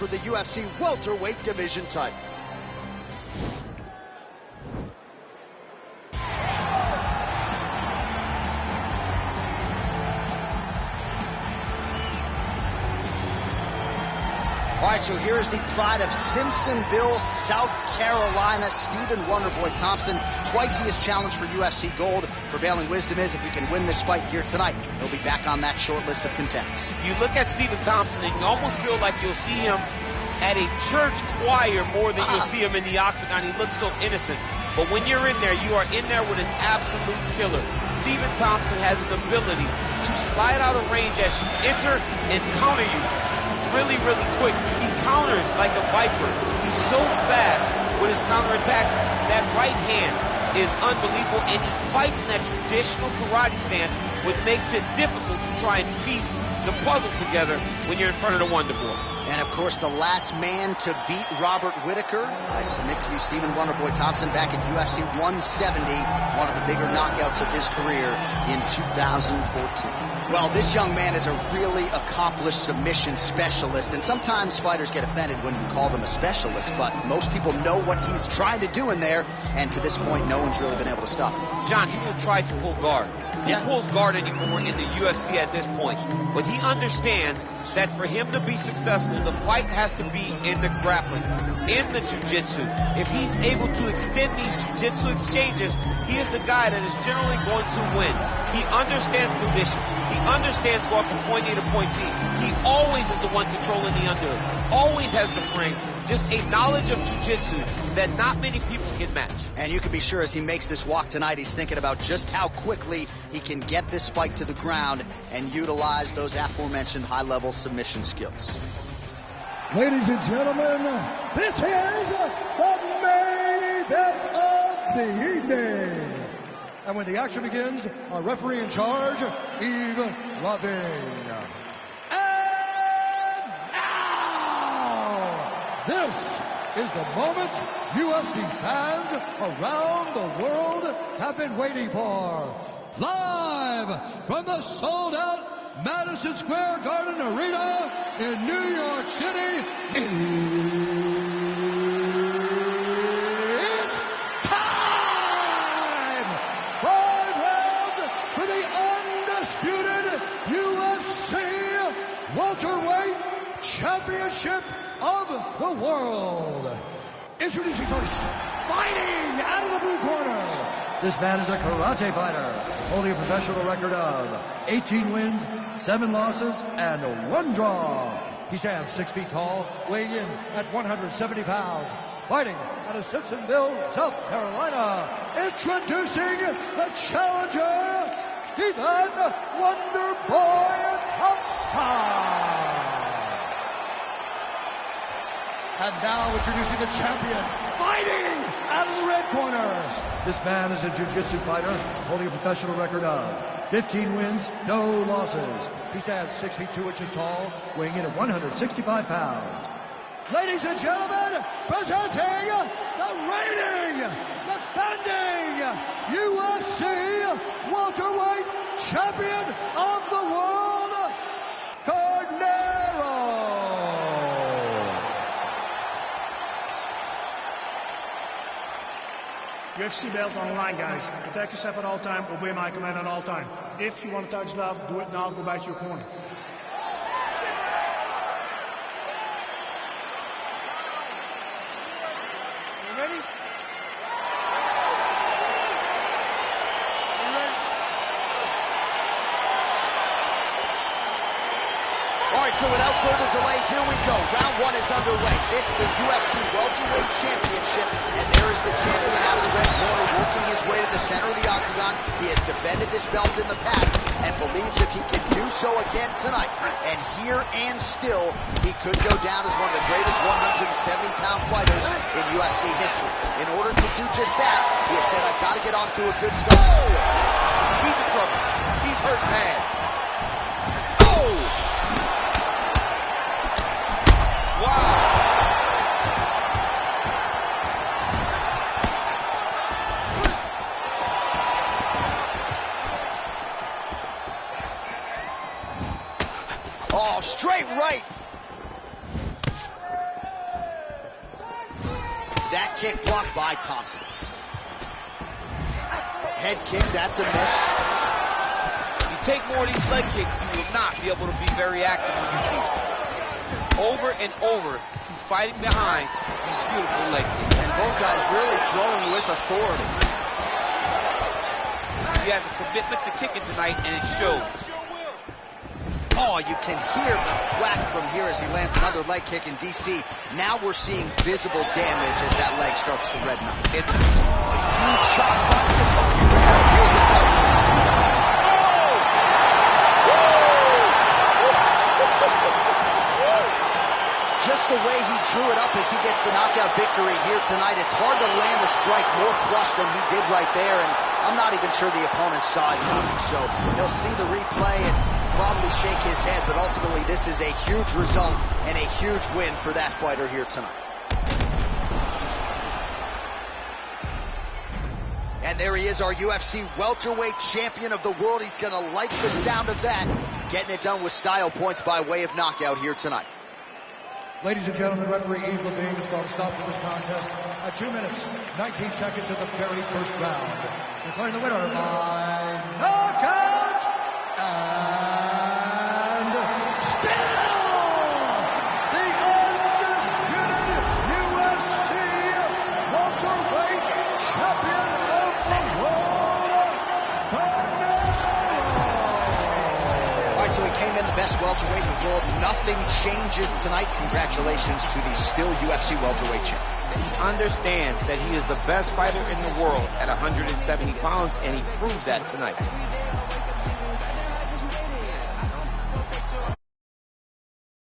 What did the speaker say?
for the UFC welterweight division title. All right, so here's the pride of Simpsonville, South Carolina, Stephen Wonderboy Thompson. Twice he has challenged for UFC gold. Prevailing wisdom is if he can win this fight here tonight, he'll be back on that short list of contenders. You look at Stephen Thompson and you almost feel like you'll see him at a church choir more than you'll see him in the octagon. He looks so innocent. But when you're in there, you are in there with an absolute killer. Stephen Thompson has an ability to slide out of range as you enter and counter you really, really quick. He counters like a viper. He's so fast with his counterattacks. That right hand is unbelievable, and he fights in that traditional karate stance, which makes it difficult to try and piece the puzzle together when you're in front of the Wonder Boy. And of course, the last man to beat Robert Whitaker, I submit to you, Stephen Wonderboy Thompson, back at UFC 170, one of the bigger knockouts of his career in 2014. Well, this young man is a really accomplished submission specialist, and sometimes fighters get offended when you call them a specialist, but most people know what he's trying to do in there, and to this point, no one's really been able to stop him. John, he will try to pull guard. He pulls guard anymore in the UFC at this point, but he understands that for him to be successful, the fight has to be in the grappling, in the jiu-jitsu. If he's able to extend these jiu-jitsu exchanges, he is the guy that is generally going to win. He understands position. He understands going from point A to point B. He always is the one controlling the underhook. Always has the frame. Just a knowledge of jiu-jitsu that not many people can match. And you can be sure as he makes this walk tonight, he's thinking about just how quickly he can get this fight to the ground and utilize those aforementioned high-level submission skills. Ladies and gentlemen, this is the main event of the evening. And when the action begins, our referee in charge, Yves Lavigne. And now, this is the moment UFC fans around the world have been waiting for. Live from the sold-out Madison Square Garden Arena in New York City, it's time! 5 rounds for the undisputed UFC welterweight championship of the world. Introducing first, fighting out of the blue corner. This man is a karate fighter, holding a professional record of 18 wins, 7 losses, and 1 draw. He stands 6 feet tall, weighing in at 170 pounds. Fighting out of Simpsonville, South Carolina. Introducing the challenger, Stephen Wonderboy Thompson. And now introducing the champion, fighting out of the red corner. This man is a jiu-jitsu fighter, holding a professional record of 15 wins, no losses. He stands 6 feet 2 inches tall, weighing in at 165 pounds. Ladies and gentlemen, presenting the reigning, defending UFC welterweight champion of the world, Carnero. UFC belt on the line, guys. Protect yourself at all time. Obey my command at all time. If you want to touch love, do it now. Go back to your corner. You ready? All right, so without further delay, here we go. Round 1 is underway. This is the UFC welterweight championship, and there is the champion out of the red corner working his way to the center of the octagon. He has defended this belt in the past and believes if he can do so again tonight, and here and still, he could go down as one of the greatest 170-pound fighters in UFC history. In order to do just that, he has said, I've got to get off to a good start. Oh! He's in trouble. He's hurt bad. Oh! Wow. Oh, straight right. kick blocked by Thompson. Head kick, that's a miss. You take more of these leg kicks, you will not be able to be very active on your feet. Over and over, he's fighting behind these beautiful leg kicks. And both guys really throwing with authority. He has a commitment to kicking tonight, and it shows. Oh, you can hear the thwack from here as he lands another leg kick in DC. Now we're seeing visible damage as that leg starts to redden up. It's a huge shot from the opponent there. Here's the cover. Just the way he drew it up as he gets the knockout victory here tonight, it's hard to land a strike more flush than he did right there, and I'm not even sure the opponent saw it coming, so he'll see the replay and probably shake his head, but ultimately this is a huge result and a huge win for that fighter here tonight. And there he is, our UFC welterweight champion of the world. He's going to like the sound of that, getting it done with style points by way of knockout here tonight. Ladies and gentlemen, referee Yves Levine has called a stop to this contest at 2 minutes, 19 seconds of the very first round. Declaring the winner by knockout, and still the undisputed UFC welterweight champion of the world, All right, so he came in the best welterweight in the world. Nothing changes tonight. Congratulations to the still UFC welterweight champion. He understands that he is the best fighter in the world at 170 pounds, and he proved that tonight.